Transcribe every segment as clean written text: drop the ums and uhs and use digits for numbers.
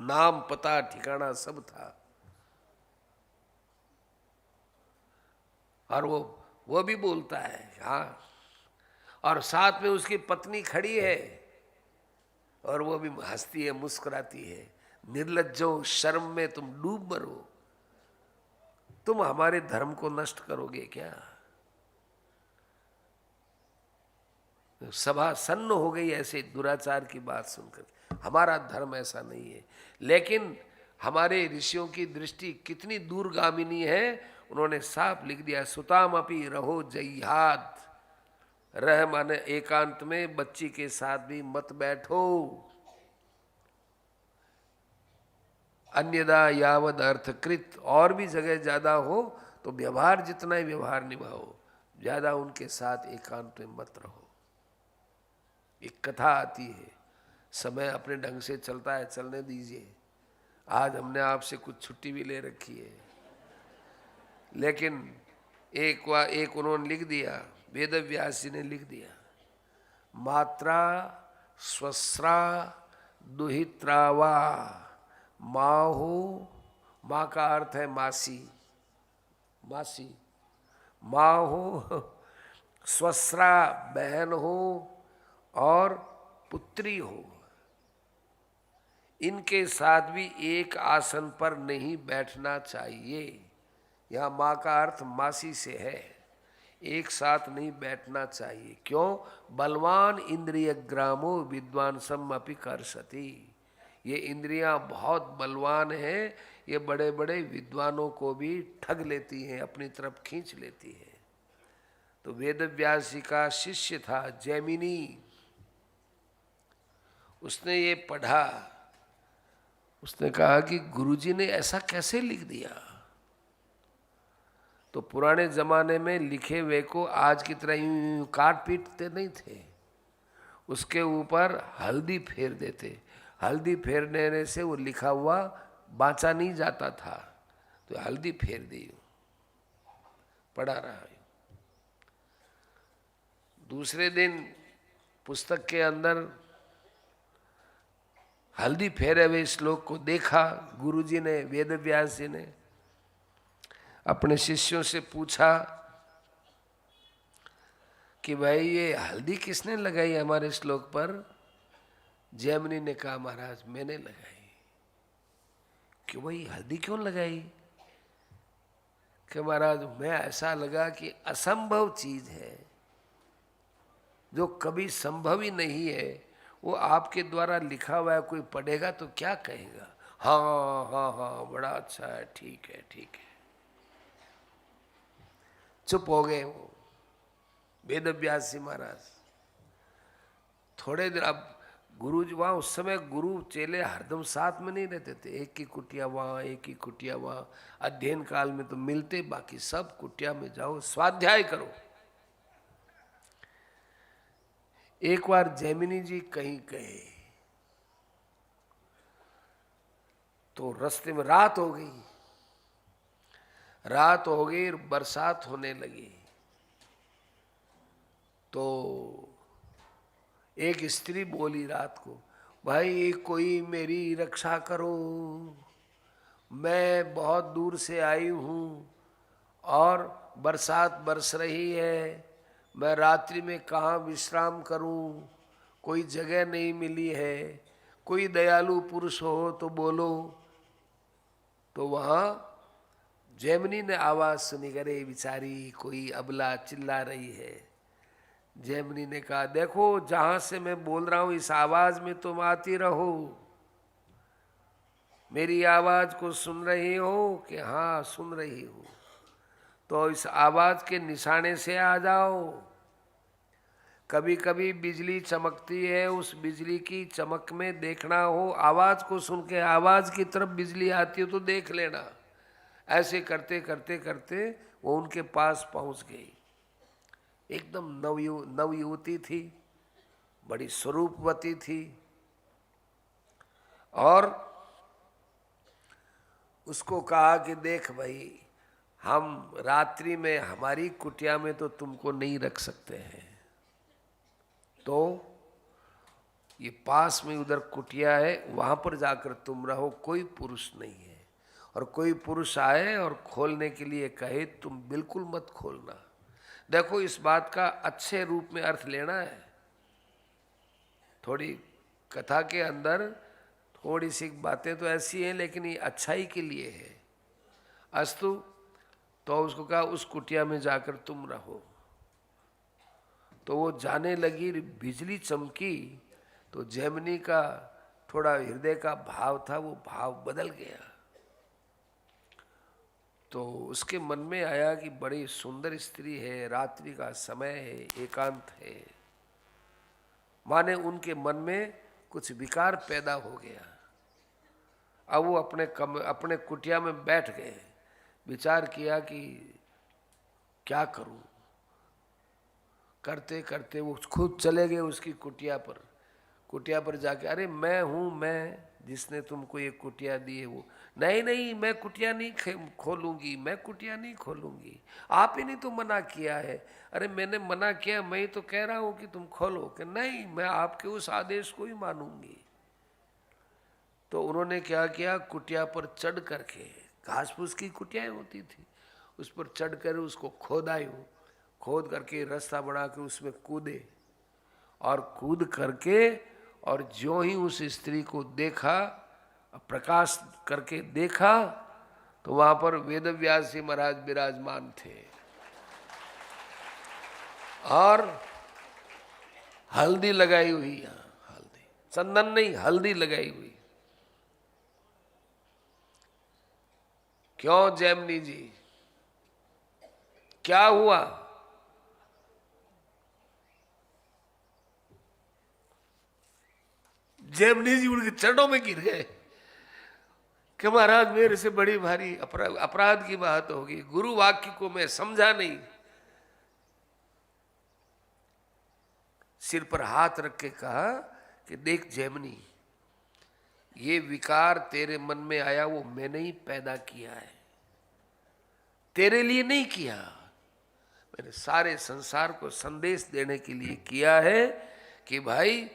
नाम पता ठिकाना सब था। और वो भी बोलता है हाँ, और साथ में उसकी पत्नी खड़ी है और वो भी हंसती है, मुस्कुराती है। निर्लज्जो, शर्म में तुम डूब मरो, तुम हमारे धर्म को नष्ट करोगे क्या। सभा सन्न हो गई ऐसे दुराचार की बात सुनकर। हमारा धर्म ऐसा नहीं है। लेकिन हमारे ऋषियों की दृष्टि कितनी दूरगामिनी है, उन्होंने साफ लिख दिया, सुताम अपि रहो जय्याद, रह माने एकांत में बच्ची के साथ भी मत बैठो। अन्यदा यावद अर्थकृत, और भी जगह ज्यादा हो तो व्यवहार जितना ही व्यवहार निभाओ, ज्यादा उनके साथ एकांत में मत रहो। एक कथा आती है, समय अपने ढंग से चलता है, चलने दीजिए। आज हमने आपसे कुछ छुट्टी भी ले रखी है, लेकिन एक उन्होंने लिख दिया, वेद व्यास जी ने लिख दिया, मात्रा स्वस्रा दुहित्रावा माहो, माँ का अर्थ है मासी, मासी, माँ हो, स्वस्रा बहन हो, और पुत्री हो, इनके साथ भी एक आसन पर नहीं बैठना चाहिए। यहाँ माँ का अर्थ मासी से है, एक साथ नहीं बैठना चाहिए। क्यों? बलवान इंद्रिय ग्रामो विद्वान सम अपि कर्षति, ये इंद्रियां बहुत बलवान हैं, ये बड़े बड़े विद्वानों को भी ठग लेती हैं, अपनी तरफ खींच लेती हैं। तो वेद व्यास जी का शिष्य था जैमिनी, उसने ये पढ़ा, उसने कहा कि गुरुजी ने ऐसा कैसे लिख दिया। तो पुराने जमाने में लिखे हुए को आज की तरह यूं काट पीटते नहीं थे, उसके ऊपर हल्दी फेर देते, हल्दी फेर देने से वो लिखा हुआ बांचा नहीं जाता था, तो हल्दी फेर दी, पढ़ा रहा। दूसरे दिन पुस्तक के अंदर हल्दी फेरे हुए श्लोक को देखा, गुरुजी ने, वेद व्यास जी ने अपने शिष्यों से पूछा कि भाई ये हल्दी किसने लगाई हमारे श्लोक पर। जैमिनी ने कहा महाराज मैंने लगाई। क्यों भाई हल्दी क्यों लगाई? कि महाराज मैं ऐसा लगा कि असंभव चीज है, जो कभी संभव ही नहीं है, वो आपके द्वारा लिखा हुआ है, कोई पढ़ेगा तो क्या कहेगा? हाँ हाँ हाँ बड़ा अच्छा है, ठीक है ठीक है। चुप हो गए वो वेद व्यास जी महाराज। थोड़े देर, अब गुरु जी वहाँ, उस समय गुरु चेले हरदम साथ में नहीं रहते थे, एक की कुटिया वहाँ, एक की कुटिया वहाँ। अध्ययन काल में तो मिलते, बाकी सब कुटिया में जाओ स्वाध्याय करो। एक बार जैमिनी जी कहीं गए तो रास्ते में रात हो गई, रात हो गई, बरसात होने लगी। तो एक स्त्री बोली रात को, भाई कोई मेरी रक्षा करो, मैं बहुत दूर से आई हूँ और बरसात बरस रही है, मैं रात्रि में कहाँ विश्राम करूँ, कोई जगह नहीं मिली है, कोई दयालु पुरुष हो तो बोलो। तो वहाँ जैमिनी ने आवाज़ सुनी, करे बेचारी कोई अबला चिल्ला रही है। जैमिनी ने कहा देखो जहाँ से मैं बोल रहा हूँ इस आवाज़ में तुम आती रहो, मेरी आवाज़ को सुन रही हो कि? हाँ सुन रही हो। तो इस आवाज़ के निशाने से आ जाओ। कभी कभी बिजली चमकती है, उस बिजली की चमक में देखना हो, आवाज़ को सुन के आवाज़ की तरफ बिजली आती हो तो देख लेना। ऐसे करते करते करते वो उनके पास पहुंच गई। एकदम नवयुवती थी, बड़ी स्वरूपवती थी, और उसको कहा कि देख भाई, हम रात्रि में हमारी कुटिया में तो तुमको नहीं रख सकते हैं, तो ये पास में उधर कुटिया है, वहां पर जाकर तुम रहो, कोई पुरुष नहीं है। और कोई पुरुष आए और खोलने के लिए कहे, तुम बिल्कुल मत खोलना। देखो, इस बात का अच्छे रूप में अर्थ लेना है। थोड़ी कथा के अंदर थोड़ी सी बातें तो ऐसी हैं, लेकिन ये अच्छाई के लिए है। अस्तु, तो उसको कहा उस कुटिया में जाकर तुम रहो। तो वो जाने लगी, बिजली चमकी, तो जैमिनी का थोड़ा हृदय का भाव था, वो भाव बदल गया। तो उसके मन में आया कि बड़ी सुंदर स्त्री है, रात्रि का समय है, एकांत है। माने उनके मन में कुछ विकार पैदा हो गया। अब वो अपने कुटिया में बैठ गए, विचार किया कि क्या करूं। करते करते वो खुद चले गए उसकी कुटिया पर जाके, अरे मैं हूं, मैं जिसने तुमको ये कुटिया दी है। वो, नहीं नहीं, मैं कुटिया नहीं खोलूंगी, मैं कुटिया नहीं खोलूंगी, आप ही ने तो मना किया है। अरे मैंने मना किया, मैं ही तो कह रहा हूं कि तुम खोलो। कि नहीं, मैं आपके उस आदेश को ही मानूंगी। तो उन्होंने क्या किया, कुटिया पर चढ़ करके, घास फूस की कुटियाएं होती थी, उस पर चढ़ कर उसको खोद करके रास्ता बना के उसमें कूदे। और कूद करके, और ज्यों ही उस स्त्री को देखा, प्रकाश करके देखा, तो वहां पर वेदव्यास जी महाराज विराजमान थे। और हल्दी लगाई हुई, हल्दी, चंदन नहीं, हल्दी लगाई हुई। क्यों जैमिनी जी, क्या हुआ? जैमिनी जी उनके चरणों में गिर गए कि महाराज, मेरे से बड़ी भारी अपराध की बात होगी, गुरु वाक्य को मैं समझा नहीं। सिर पर हाथ रख के कहा कि देख जैमिनी, ये विकार तेरे मन में आया, वो मैंने ही पैदा किया है, तेरे लिए नहीं किया। मैंने सारे संसार को संदेश देने के लिए किया है कि भाई,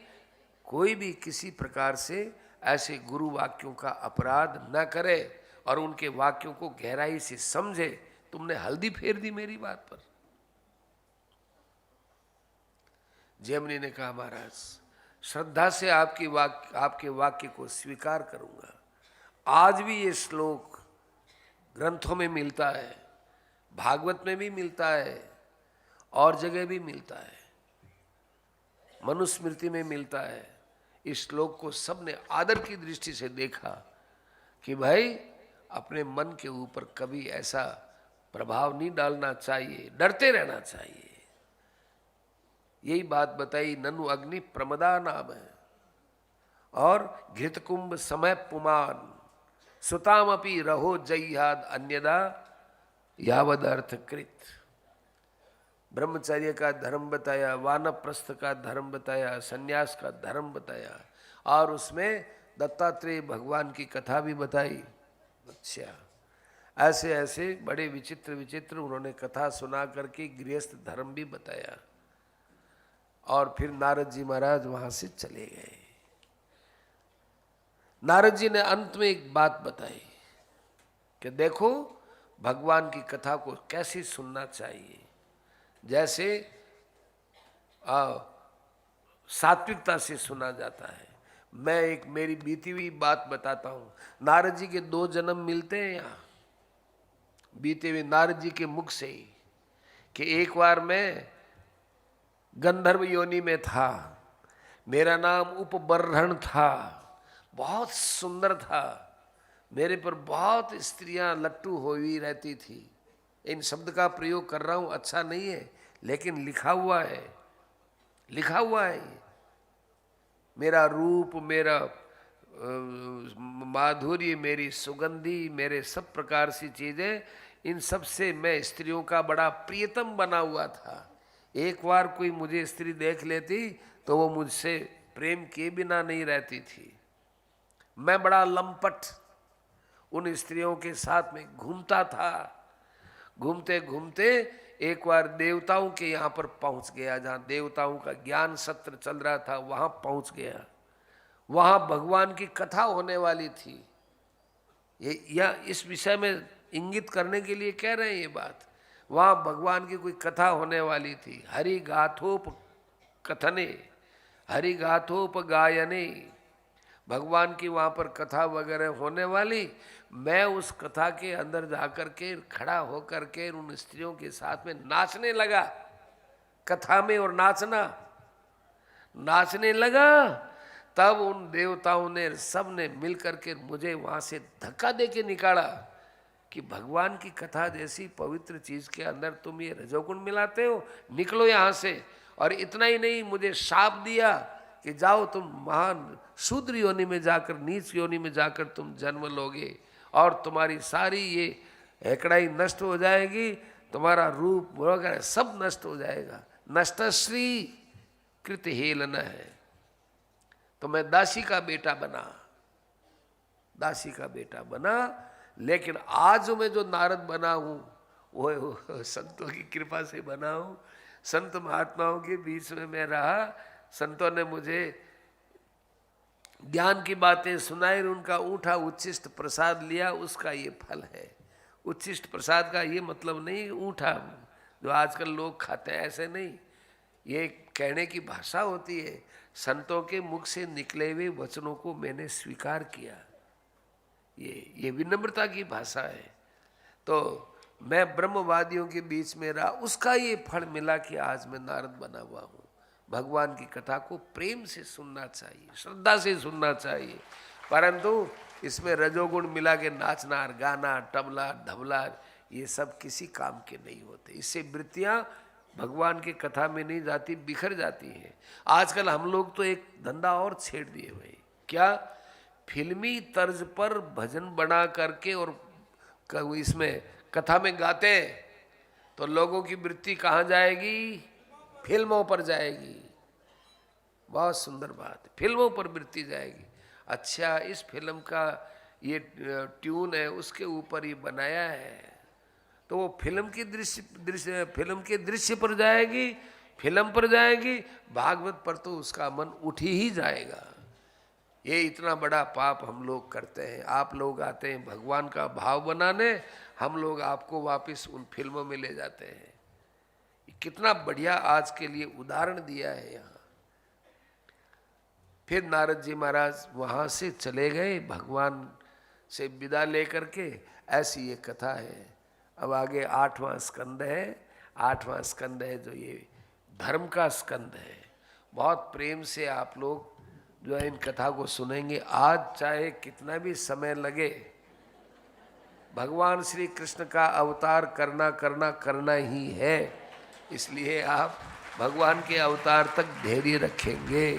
कोई भी किसी प्रकार से ऐसे गुरु वाक्यों का अपराध न करे और उनके वाक्यों को गहराई से समझे। तुमने हल्दी फेर दी मेरी बात पर। जैमिनी ने कहा, महाराज, श्रद्धा से आपके वाक्य को स्वीकार करूंगा। आज भी ये श्लोक ग्रंथों में मिलता है, भागवत में भी मिलता है, और जगह भी मिलता है, मनुस्मृति में मिलता है। इस श्लोक को सबने आदर की दृष्टि से देखा कि भाई, अपने मन के ऊपर कभी ऐसा प्रभाव नहीं डालना चाहिए, डरते रहना चाहिए। यही बात बताई, ननु अग्नि प्रमदा नाम है। और घृतकुंभ समय पुमान, सुतामपि रहो जय्याद अन्यदा यावद अर्थकृत। ब्रह्मचर्य का धर्म बताया, वानप्रस्थ का धर्म बताया, सन्यास का धर्म बताया, और उसमें दत्तात्रेय भगवान की कथा भी बताई। अच्छा, ऐसे ऐसे बड़े विचित्र विचित्र उन्होंने कथा सुना करके गृहस्थ धर्म भी बताया। और फिर नारद जी महाराज वहां से चले गए। नारद जी ने अंत में एक बात बताई कि देखो, भगवान की कथा को कैसे सुनना चाहिए। जैसे सात्विकता से सुना जाता है। मैं एक मेरी बीती हुई बात बताता हूँ। नारद जी के 2 जन्म मिलते हैं यहाँ, बीते हुए नारद जी के मुख से ही, कि एक बार मैं गंधर्व योनि में था, मेरा नाम उपबर्हण था, बहुत सुंदर था, मेरे पर बहुत स्त्रियां लट्टू हुई रहती थी। इन शब्द का प्रयोग कर रहा हूं, अच्छा नहीं है, लेकिन लिखा हुआ है, लिखा हुआ है। मेरा रूप, मेरा माधुर्य, मेरी सुगंधी, मेरे सब प्रकार सी चीजें, इन सब से मैं स्त्रियों का बड़ा प्रियतम बना हुआ था। एक बार कोई मुझे स्त्री देख लेती तो वो मुझसे प्रेम किए बिना नहीं रहती थी। मैं बड़ा लंपट उन स्त्रियों के साथ में घूमता था। घूमते घूमते एक बार देवताओं के यहाँ पर पहुँच गया, जहाँ देवताओं का ज्ञान सत्र चल रहा था, वहाँ पहुँच गया। वहां भगवान की कथा होने वाली थी। ये या इस विषय में इंगित करने के लिए कह रहे हैं ये बात। वहां भगवान की कोई कथा होने वाली थी। हरि गाथोप कथने, हरि गाथोप गायने, भगवान की वहाँ पर कथा वगैरह होने वाली। मैं उस कथा के अंदर जाकर के खड़ा होकर के उन स्त्रियों के साथ में नाचने लगा। कथा में और नाचने लगा। तब उन देवताओं ने सब ने मिल करके मुझे वहाँ से धक्का दे के निकाला कि भगवान की कथा जैसी पवित्र चीज़ के अंदर तुम ये रजोगुण मिलाते हो, निकलो यहाँ से। और इतना ही नहीं, मुझे शाप दिया कि जाओ तुम महान शूद्र योनि में जाकर, नीच योनि में जाकर तुम जन्म लोगे और तुम्हारी सारी ये हेकड़ाई नष्ट हो जाएगी, तुम्हारा रूप वगैरह सब नष्ट हो जाएगा। नष्टश्री कृत हेलन है। तो मैं दासी का बेटा बना। लेकिन आज मैं जो नारद बना हूँ वो संतों की कृपा से बना हूँ। संत महात्माओं के बीच में मैं रहा, संतों ने मुझे ज्ञान की बातें सुनाई, उनका ऊँटा उच्छिष्ट प्रसाद लिया, उसका ये फल है। उच्छिष्ट प्रसाद का ये मतलब नहीं ऊँटा जो आजकल लोग खाते हैं, ऐसे नहीं। ये कहने की भाषा होती है। संतों के मुख से निकले हुए वचनों को मैंने स्वीकार किया, ये विनम्रता की भाषा है। तो मैं ब्रह्मवादियों के बीच में रहा, उसका ये फल मिला कि आज मैं नारद बना हुआ हूँ। भगवान की कथा को प्रेम से सुनना चाहिए, श्रद्धा से सुनना चाहिए, परंतु इसमें रजोगुण मिला के नाचना, गाना, तबला, ढबला, ये सब किसी काम के नहीं होते। इससे वृत्तियाँ भगवान की कथा में नहीं जाती, बिखर जाती हैं। आजकल हम लोग तो एक धंधा और छेड़ दिए भाई, क्या फिल्मी तर्ज पर भजन बना करके और इसमें कथा में गाते हैं, तो लोगों की वृत्ति कहाँ जाएगी? फिल्मों पर जाएगी। बहुत सुंदर बात, फिल्मों पर वृत्ति जाएगी। अच्छा, इस फिल्म का ये ट्यून है, उसके ऊपर ये बनाया है, तो वो फिल्म के दृश्य पर जाएगी, फिल्म पर जाएगी। भागवत पर तो उसका मन उठ ही जाएगा। ये इतना बड़ा पाप हम लोग करते हैं। आप लोग आते हैं भगवान का भाव बनाने, हम लोग आपको वापस उन फिल्मों में ले जाते हैं। कितना बढ़िया आज के लिए उदाहरण दिया है यहाँ। फिर नारद जी महाराज वहाँ से चले गए भगवान से विदा लेकर के। ऐसी ये कथा है। अब आगे 8वां स्कंद है। 8वां स्कंद है जो ये धर्म का स्कंद है। बहुत प्रेम से आप लोग जो है इन कथा को सुनेंगे। आज चाहे कितना भी समय लगे, भगवान श्री कृष्ण का अवतार करना ही है। इसलिए आप भगवान के अवतार तक धैर्य रखेंगे।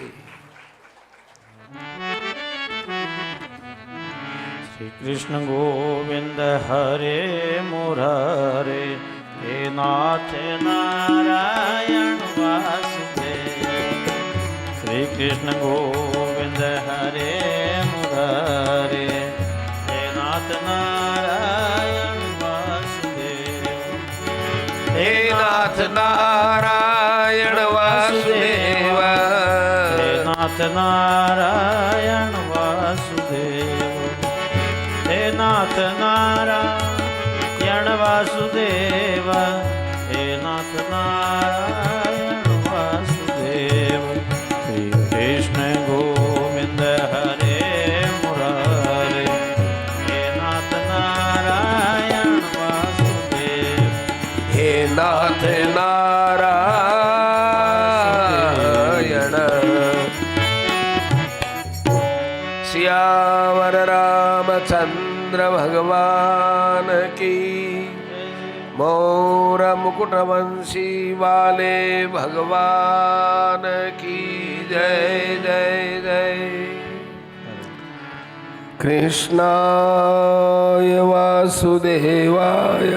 श्री कृष्ण गोविंद हरे मुरारे, हे नाथ नारायण वासुदेव। श्री कृष्ण गोविंद हरे मुरारे, हे नाथ नारायण वासुदेव। हे नाथ नारायण वासुदेव, हे नाथ नारायण वासुदेव। हे नाथ नारायण वासुदेव, हे नाथ नारायण वासुदेव। श्री कृष्ण गोविंद हरे मुरारे, हे नाथ नारायण वासुदेव। हे नाथ नारायण। सियावर रामचंद्र भगवान की, मोर मुकुटवंशी वाले भगवान की जय जय जय। कृष्णाय वासुदेवाय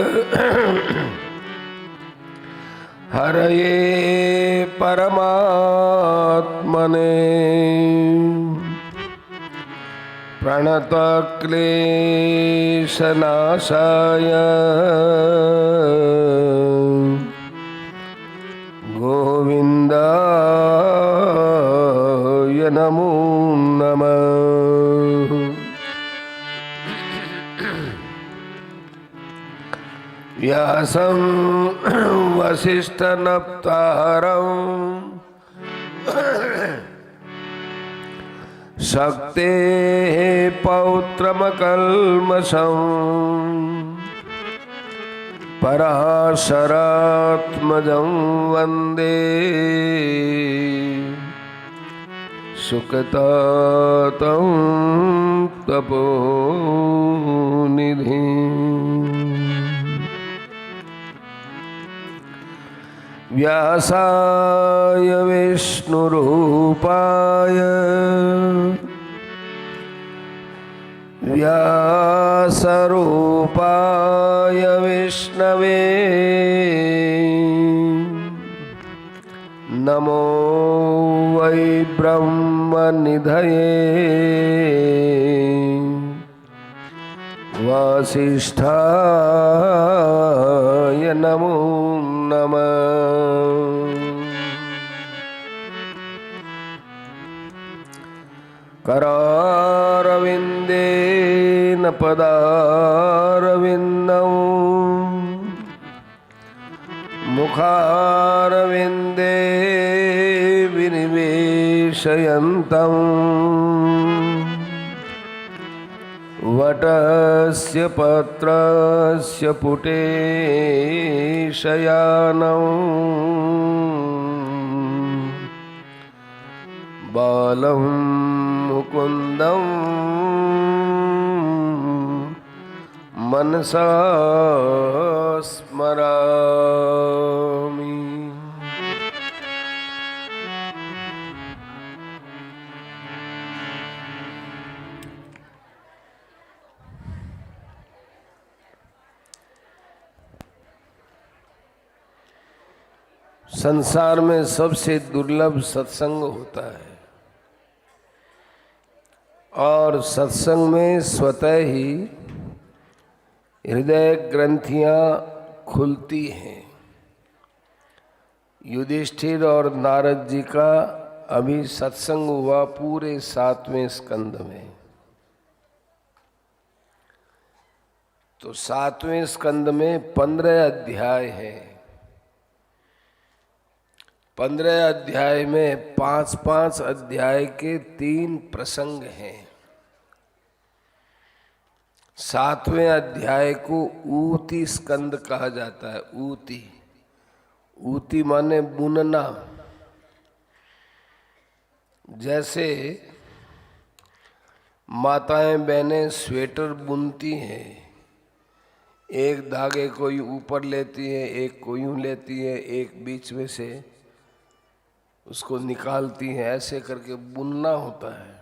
हरये परमात्मने प्रणतक्लेशनाशाय गोविन्दाय नमो नमः। व्यासं वसिष्ठनप्तारम् शक्तेः पौत्रमकल्मषम् पराशरात्मजं वन्दे सुखतातं तपोनिधिम्। व्यासाय विष्णुरूपाय व्यासरूपाय विष्णवे नमो वै ब्रह्मनिधये वासिष्ठाय नमो नमः। करारविन्देन पदारविन्दं मुखारविन्दे विनिवेशयन्तं वटस्य पत्रस्य पुटे शयानम् बालं मुकुन्दं मनसा स्मरामि। संसार में सबसे दुर्लभ सत्संग होता है और सत्संग में स्वतः ही हृदय ग्रंथियां खुलती हैं। युधिष्ठिर और नारद जी का अभी सत्संग हुआ पूरे 7वें स्कंद में। तो 7वें स्कंद में 15 अध्याय हैं। 15 अध्याय में 5-5 अध्याय के 3 प्रसंग हैं। 7वें अध्याय को ऊती स्कंद कहा जाता है। ऊती, ऊती माने बुनना। जैसे माताएं बहनें स्वेटर बुनती हैं, एक धागे को ऊपर लेती हैं, एक को यूं लेती हैं, एक बीच में से उसको निकालती हैं, ऐसे करके बुनना होता है।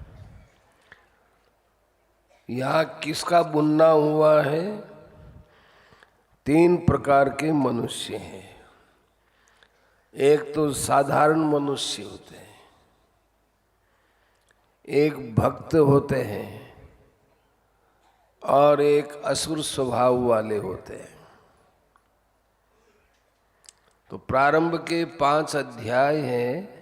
यहाँ किसका बुनना हुआ है? 3 प्रकार के मनुष्य हैं। एक तो साधारण मनुष्य होते हैं, एक भक्त होते हैं और एक असुर स्वभाव वाले होते हैं। तो प्रारंभ के 5 अध्याय हैं।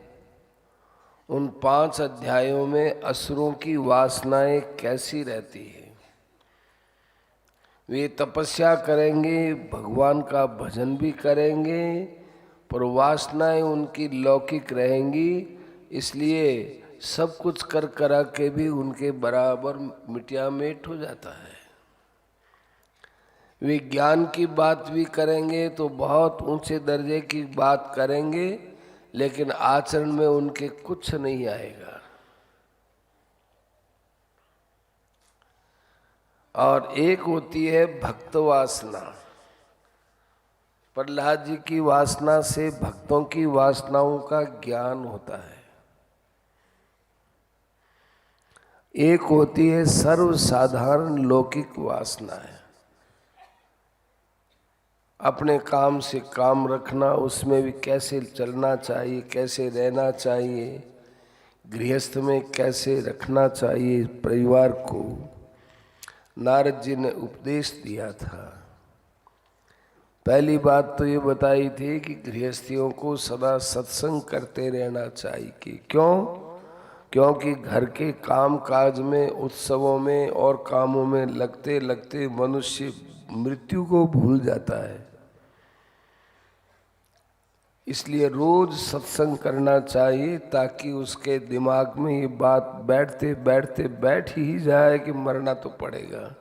उन 5 अध्यायों में असुरों की वासनाएं कैसी रहती है। वे तपस्या करेंगे, भगवान का भजन भी करेंगे, पर वासनाएं उनकी लौकिक रहेंगी, इसलिए सब कुछ कर करा के भी उनके बराबर मिटियामेट हो जाता है। वे ज्ञान की बात भी करेंगे तो बहुत ऊंचे दर्जे की बात करेंगे, लेकिन आचरण में उनके कुछ नहीं आएगा। और एक होती है भक्त वासना। प्रहलाद जी की वासना से भक्तों की वासनाओं का ज्ञान होता है। एक होती है सर्वसाधारण लौकिक वासना है, अपने काम से काम रखना, उसमें भी कैसे चलना चाहिए, कैसे रहना चाहिए, गृहस्थ में कैसे रखना चाहिए परिवार को। नारद जी ने उपदेश दिया था। पहली बात तो ये बताई थी कि गृहस्थियों को सदा सत्संग करते रहना चाहिए। क्यों? क्योंकि घर के काम काज में, उत्सवों में और कामों में लगते लगते मनुष्य मृत्यु को भूल जाता है। इसलिए रोज सत्संग करना चाहिए ताकि उसके दिमाग में ये बात बैठते बैठते बैठ ही जाए कि मरना तो पड़ेगा।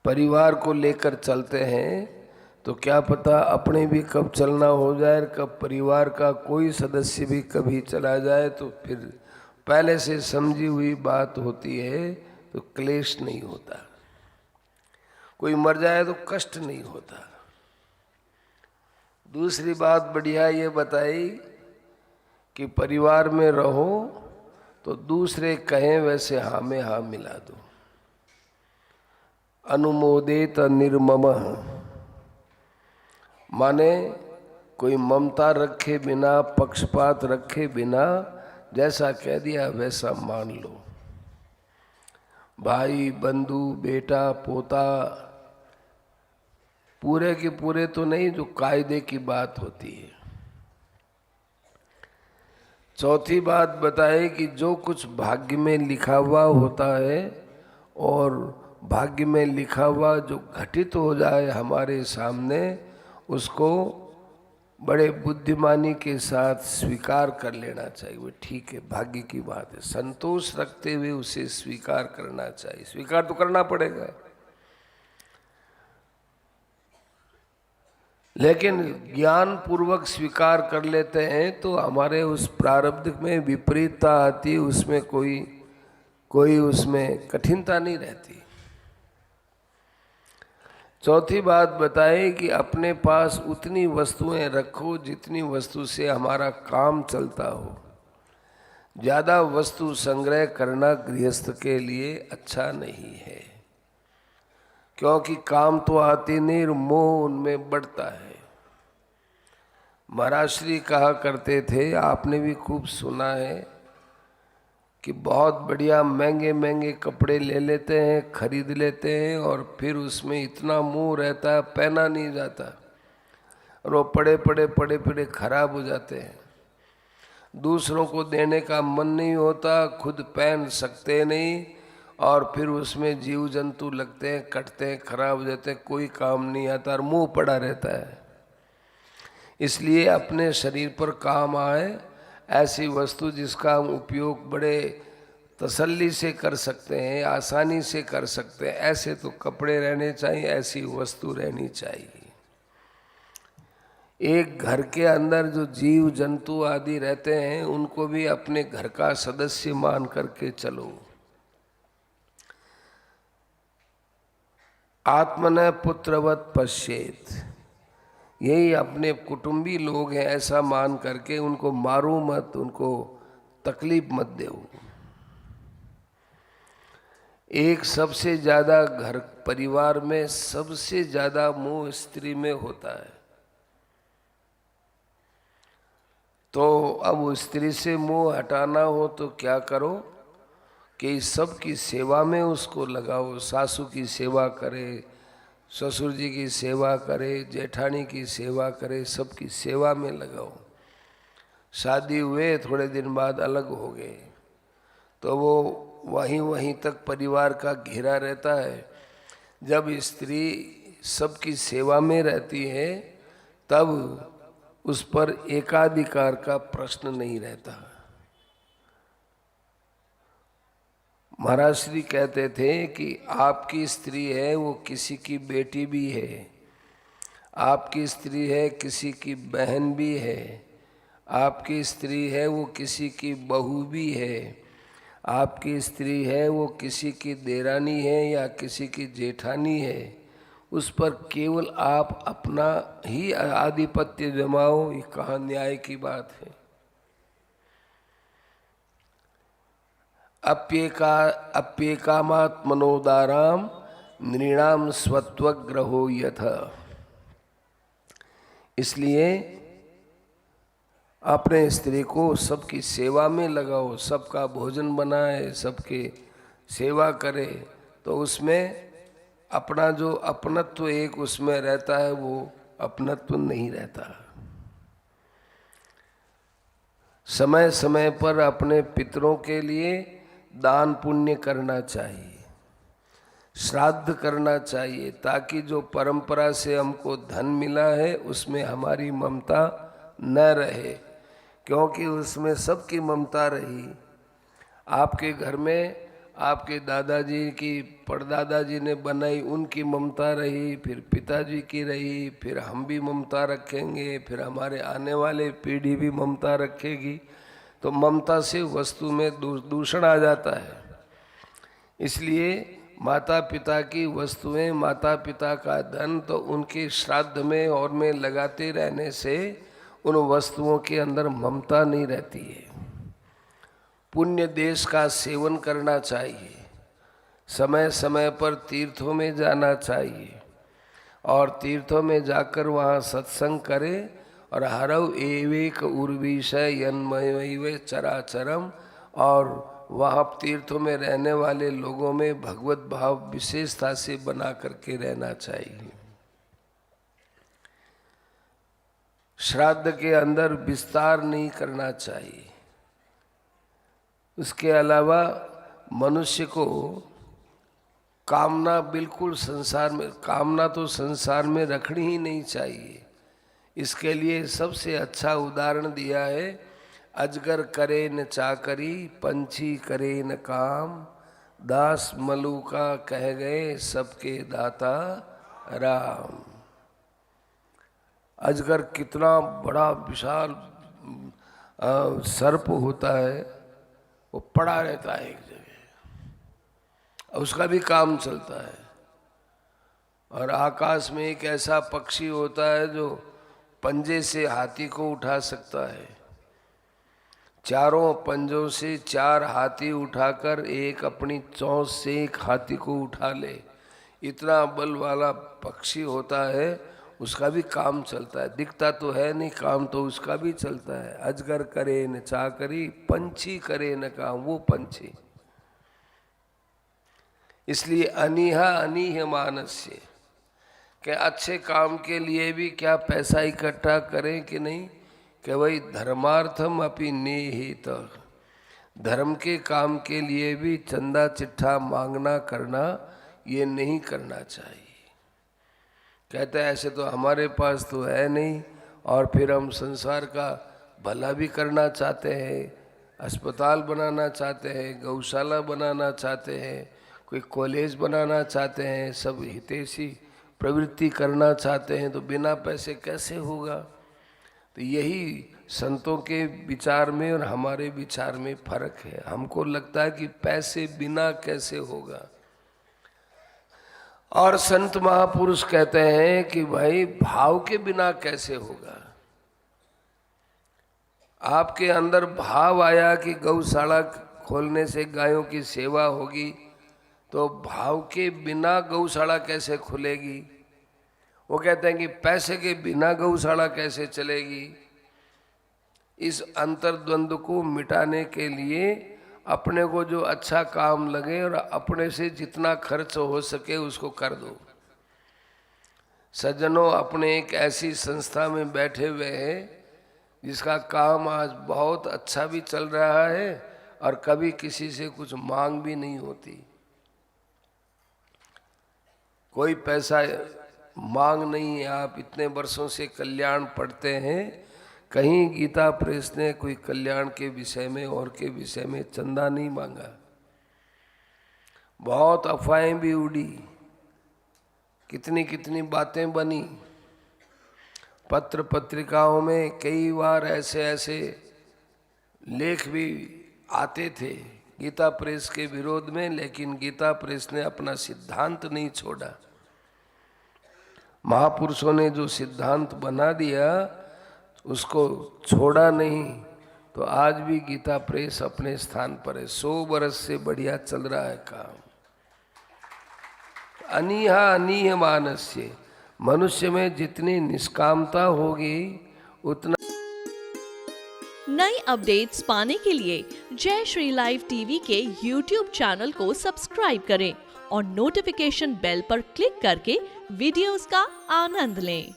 परिवार को लेकर चलते हैं तो क्या पता अपने भी कब चलना हो जाए, कब परिवार का कोई सदस्य भी कभी चला जाए, तो फिर पहले से समझी हुई बात होती है तो क्लेश नहीं होता। कोई मर जाए तो कष्ट नहीं होता। दूसरी बात बढ़िया ये बताई कि परिवार में रहो तो दूसरे कहें वैसे हाँ में हाँ मिला दो। अनुमोदित निर्मम, माने कोई ममता रखे बिना, पक्षपात रखे बिना जैसा कह दिया वैसा मान लो। भाई, बंधु, बेटा, पोता, पूरे के पूरे तो नहीं, जो कायदे की बात होती है। चौथी बात बताए कि जो कुछ भाग्य में लिखा हुआ होता है और भाग्य में लिखा हुआ जो घटित हो जाए हमारे सामने, उसको बड़े बुद्धिमानी के साथ स्वीकार कर लेना चाहिए। वो ठीक है, भाग्य की बात है, संतोष रखते हुए उसे स्वीकार करना चाहिए। स्वीकार तो करना पड़ेगा, लेकिन ज्ञान पूर्वक स्वीकार कर लेते हैं तो हमारे उस प्रारब्ध में विपरीतता आती है, उसमें कोई उसमें कठिनता नहीं रहती। चौथी बात बताई कि अपने पास उतनी वस्तुएं रखो जितनी वस्तु से हमारा काम चलता हो। ज़्यादा वस्तु संग्रह करना गृहस्थ के लिए अच्छा नहीं है, क्योंकि काम तो आती नहीं, मोह उनमें बढ़ता है। महाराज श्री कहा करते थे, आपने भी खूब सुना है कि बहुत बढ़िया महंगे महंगे कपड़े ले लेते हैं, खरीद लेते हैं और फिर उसमें इतना मोह रहता है, पहना नहीं जाता और वो पड़े पड़े खराब हो जाते हैं। दूसरों को देने का मन नहीं होता, खुद पहन सकते नहीं और फिर उसमें जीव जंतु लगते हैं, कटते हैं, खराब हो जाते हैं, कोई काम नहीं आता और मुंह पड़ा रहता है। इसलिए अपने शरीर पर काम आए ऐसी वस्तु जिसका हम उपयोग बड़े तसल्ली से कर सकते हैं, आसानी से कर सकते हैं, ऐसे तो कपड़े रहने चाहिए, ऐसी वस्तु रहनी चाहिए। एक घर के अंदर जो जीव जंतु आदि रहते हैं उनको भी अपने घर का सदस्य मान करके चलो। आत्मन पुत्रवत पश्येत, यही अपने कुटुंबी लोग हैं ऐसा मान करके उनको मारो मत, उनको तकलीफ मत दो। एक सबसे ज्यादा घर परिवार में सबसे ज्यादा मोह स्त्री में होता है, तो अब उस स्त्री से मोह हटाना हो तो क्या करो कि सबकी सेवा में उसको लगाओ। सासू की सेवा करे, ससुर जी की सेवा करे, जेठानी की सेवा करे, सबकी सेवा में लगाओ। शादी हुए थोड़े दिन बाद अलग हो गए तो वो वहीं तक परिवार का घेरा रहता है। जब स्त्री सबकी सेवा में रहती है तब उस पर एकाधिकार का प्रश्न नहीं रहता। महाराज श्री कहते थे कि आपकी स्त्री है वो किसी की बेटी भी है, आपकी स्त्री है किसी की बहन भी है, आपकी स्त्री है वो किसी की बहू भी है, आपकी स्त्री है वो किसी की देरानी है या किसी की जेठानी है। उस पर केवल आप अपना ही आधिपत्य जमाओ, ये कहाँ न्याय की बात है। अप्येकामात्मनोदाराम नृणाम स्वत्वग्रहो यथ। इसलिए अपने स्त्री को सबकी सेवा में लगाओ, सबका भोजन बनाए, सबके सेवा करे, तो उसमें अपना जो अपनत्व एक उसमें रहता है वो अपनत्व नहीं रहता। समय समय पर अपने पितरों के लिए दान पुण्य करना चाहिए। श्राद्ध करना चाहिए, ताकि जो परंपरा से हमको धन मिला है उसमें हमारी ममता न रहे, क्योंकि उसमें सबकी ममता रही। आपके घर में आपके दादाजी की परदादाजी ने बनाई, उनकी ममता रही, फिर पिताजी की रही, फिर हम भी ममता रखेंगे, फिर हमारे आने वाले पीढ़ी भी ममता रखेगी। तो ममता से वस्तु में दूषण आ जाता है। इसलिए माता पिता की वस्तुएं, माता पिता का धन तो उनके श्राद्ध में और में लगाते रहने से उन वस्तुओं के अंदर ममता नहीं रहती है। पुण्य देश का सेवन करना चाहिए, समय समय पर तीर्थों में जाना चाहिए और तीर्थों में जाकर वहाँ सत्संग करें और हरव एवेक उर्विषय यन्मय चराचरम, और वहाँ तीर्थों में रहने वाले लोगों में भगवत भाव विशेषता से बना करके रहना चाहिए। श्राद्ध के अंदर विस्तार नहीं करना चाहिए। उसके अलावा मनुष्य को कामना बिल्कुल संसार में, कामना तो संसार में रखनी ही नहीं चाहिए। इसके लिए सबसे अच्छा उदाहरण दिया है, अजगर करे न चाकरी, पंछी करे न काम, दास मलूका कह गए सबके दाता राम। अजगर कितना बड़ा विशाल सर्प होता है, वो पड़ा रहता है एक जगह, उसका भी काम चलता है। और आकाश में एक ऐसा पक्षी होता है जो पंजे से हाथी को उठा सकता है। चारों पंजों से 4 हाथी उठाकर एक अपनी चोंच से एक हाथी को उठा ले, इतना बल वाला पक्षी होता है। उसका भी काम चलता है, दिखता तो है नहीं, काम तो उसका भी चलता है। अजगर करे न चाकरी, पंछी करे न काम, वो पंछी। इसलिए अनीहा अनीह मानस्य, कि अच्छे काम के लिए भी क्या पैसा इकट्ठा करें कि नहीं, कि भाई धर्मार्थम अपि निहित, धर्म के काम के लिए भी चंदा चिट्ठा मांगना करना ये नहीं करना चाहिए। कहते हैं ऐसे तो हमारे पास तो है नहीं, और फिर हम संसार का भला भी करना चाहते हैं, अस्पताल बनाना चाहते हैं, गौशाला बनाना चाहते हैं, कोई कॉलेज बनाना चाहते हैं, सब हितैषी प्रवृत्ति करना चाहते हैं, तो बिना पैसे कैसे होगा। तो यही संतों के विचार में और हमारे विचार में फर्क है। हमको लगता है कि पैसे बिना कैसे होगा, और संत महापुरुष कहते हैं कि भाई भाव के बिना कैसे होगा। आपके अंदर भाव आया कि गौशाला खोलने से गायों की सेवा होगी, तो भाव के बिना गौशाला कैसे खुलेगी। वो कहते हैं कि पैसे के बिना गौशाला कैसे चलेगी। इस अंतर्द्वंद को मिटाने के लिए अपने को जो अच्छा काम लगे और अपने से जितना खर्च हो सके उसको कर दो। सज्जनों, अपने एक ऐसी संस्था में बैठे हुए हैं जिसका काम आज बहुत अच्छा भी चल रहा है और कभी किसी से कुछ मांग भी नहीं होती। कोई पैसा मांग नहीं है। आप इतने वर्षों से कल्याण पढ़ते हैं, कहीं गीता प्रेस ने कोई कल्याण के विषय में और के विषय में चंदा नहीं मांगा। बहुत अफवाहें भी उड़ी, कितनी कितनी बातें बनी, पत्र पत्रिकाओं में कई बार ऐसे ऐसे लेख भी आते थे गीता प्रेस के विरोध में, लेकिन गीता प्रेस ने अपना सिद्धांत नहीं छोड़ा। महापुरुषों ने जो सिद्धांत बना दिया उसको छोड़ा नहीं, तो आज भी गीता प्रेस अपने स्थान पर है। 100 वर्ष से बढ़िया चल रहा है काम। अनीहा अनीह मानस्य, मनुष्य में जितनी निष्कामता होगी उतना। नई अपडेट्स पाने के लिए जय श्री लाइव टीवी के YouTube चैनल को सब्सक्राइब करें और नोटिफिकेशन बेल पर क्लिक करके वीडियोस का आनंद लें।